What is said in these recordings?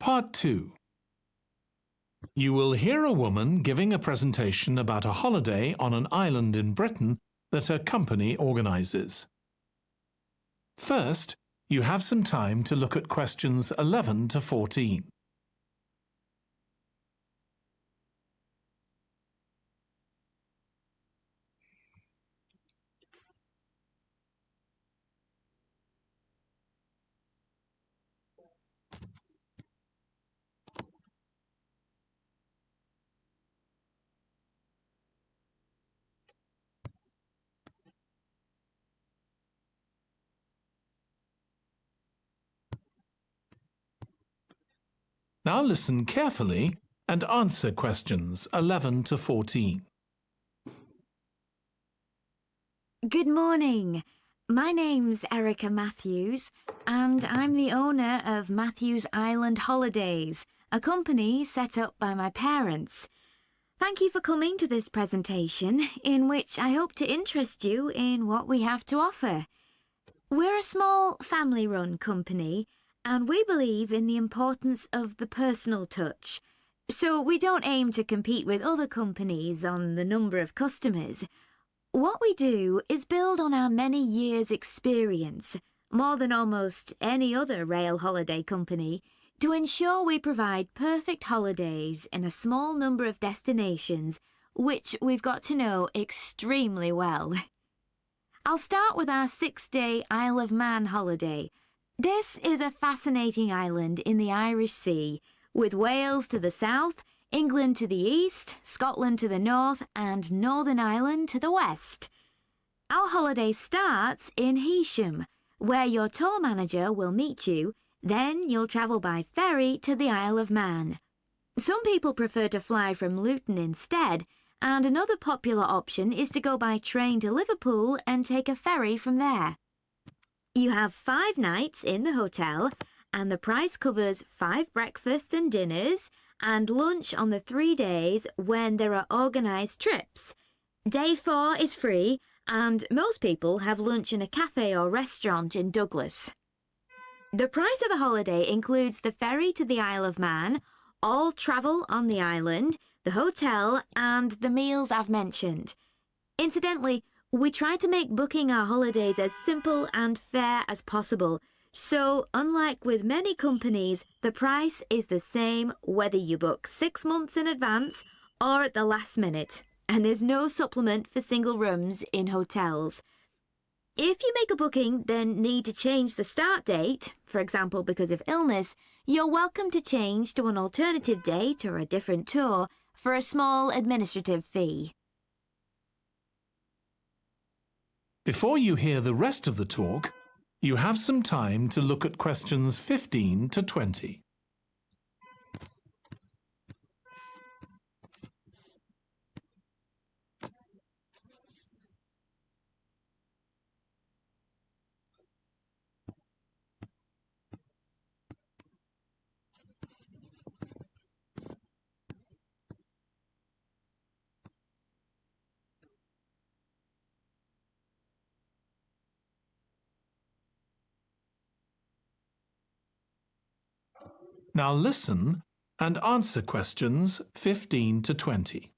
Part 2. You will hear a woman giving a presentation about a holiday on an island in Britain that her company organises. First, you have some time to look at questions 11 to 14. Now listen carefully and answer questions 11 to 14. Good morning. My name's Erica Matthews, and I'm the owner of Matthews Island Holidays, a company set up by my parents. Thank you for coming to this presentation, in which I hope to interest you in what we have to offer. We're a small family-run company, and we believe in the importance of the personal touch. So we don't aim to compete with other companies on the number of customers. What we do is build on our many years' experience, more than almost any other rail holiday company, to ensure we provide perfect holidays in a small number of destinations, which we've got to know extremely well. I'll start with our 6-day Isle of Man holiday. This is a fascinating island in the Irish Sea, with Wales to the south, England to the east, Scotland to the north, and Northern Ireland to the west. Our holiday starts in Heysham, where your tour manager will meet you. Then you'll travel by ferry to the Isle of Man. Some people prefer to fly from Luton instead, and another popular option is to go by train to Liverpool and take a ferry from there. You have 5 nights in the hotel, and the price covers 5 breakfasts and dinners, and lunch on the 3 days when there are organised trips. Day 4 is free, and most people have lunch in a cafe or restaurant in Douglas. The price of the holiday includes the ferry to the Isle of Man, all travel on the island, the hotel, and the meals I've mentioned. Incidentally, we try to make booking our holidays as simple and fair as possible. So, unlike with many companies, the price is the same whether you book 6 months in advance or at the last minute, and there's no supplement for single rooms in hotels. If you make a booking, then need to change the start date, for example because of illness, you're welcome to change to an alternative date or a different tour for a small administrative fee. Before you hear the rest of the talk, you have some time to look at questions 15 to 20. Now listen and answer questions 15 to 20.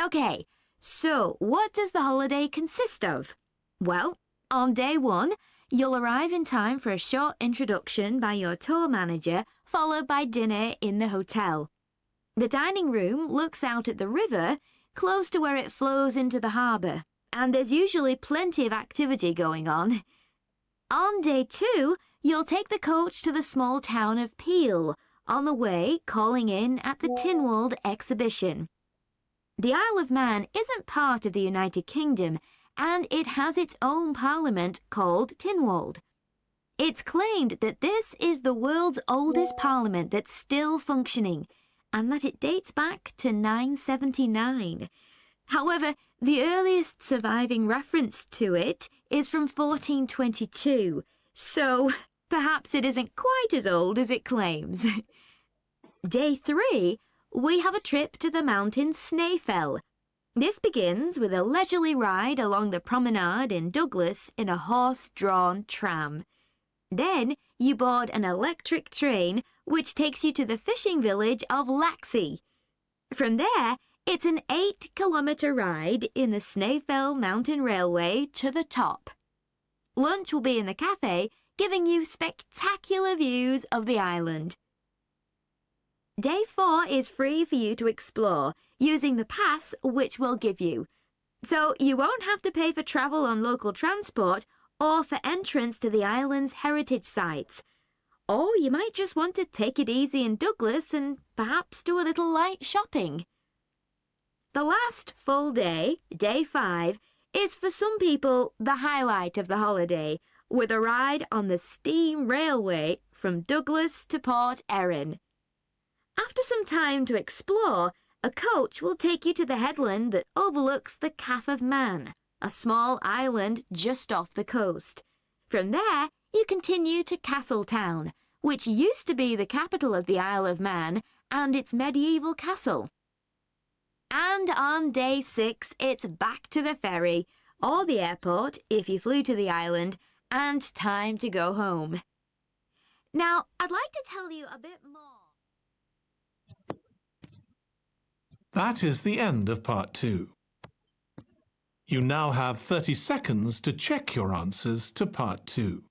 Okay, so what does the holiday consist of? Well, on day 1, you'll arrive in time for a short introduction by your tour manager, followed by dinner in the hotel. The dining room looks out at the river, close to where it flows into the harbour, and there's usually plenty of activity going on. On day 2, you'll take the coach to the small town of Peel, on the way calling in at the Tynwald exhibition. The Isle of Man isn't part of the United Kingdom, and it has its own parliament called Tynwald. It's claimed that this is the world's oldest parliament that's still functioning, and that it dates back to 979. However, the earliest surviving reference to it is from 1422, so perhaps it isn't quite as old as it claims. Day 3, we have a trip to the mountain Snaefell. This begins with a leisurely ride along the promenade in Douglas in a horse-drawn tram. Then you board an electric train which takes you to the fishing village of Laxey. From there, it's an 8-kilometre ride in the Snaefell Mountain Railway to the top. Lunch will be in the cafe, giving you spectacular views of the island. Day 4 is free for you to explore using the pass which we'll give you. So you won't have to pay for travel on local transport or for entrance to the island's heritage sites. Or you might just want to take it easy in Douglas and perhaps do a little light shopping. The last full day, Day 5, is for some people the highlight of the holiday, with a ride on the steam railway from Douglas to Port Erin. After some time to explore, a coach will take you to the headland that overlooks the Calf of Man, a small island just off the coast. From there, you continue to Castletown, which used to be the capital of the Isle of Man and its medieval castle. And on Day 6, it's back to the ferry, or the airport if you flew to the island, and time to go home. Now, I'd like to tell you a bit more. That is the end of part 2. You now have 30 seconds to check your answers to part 2.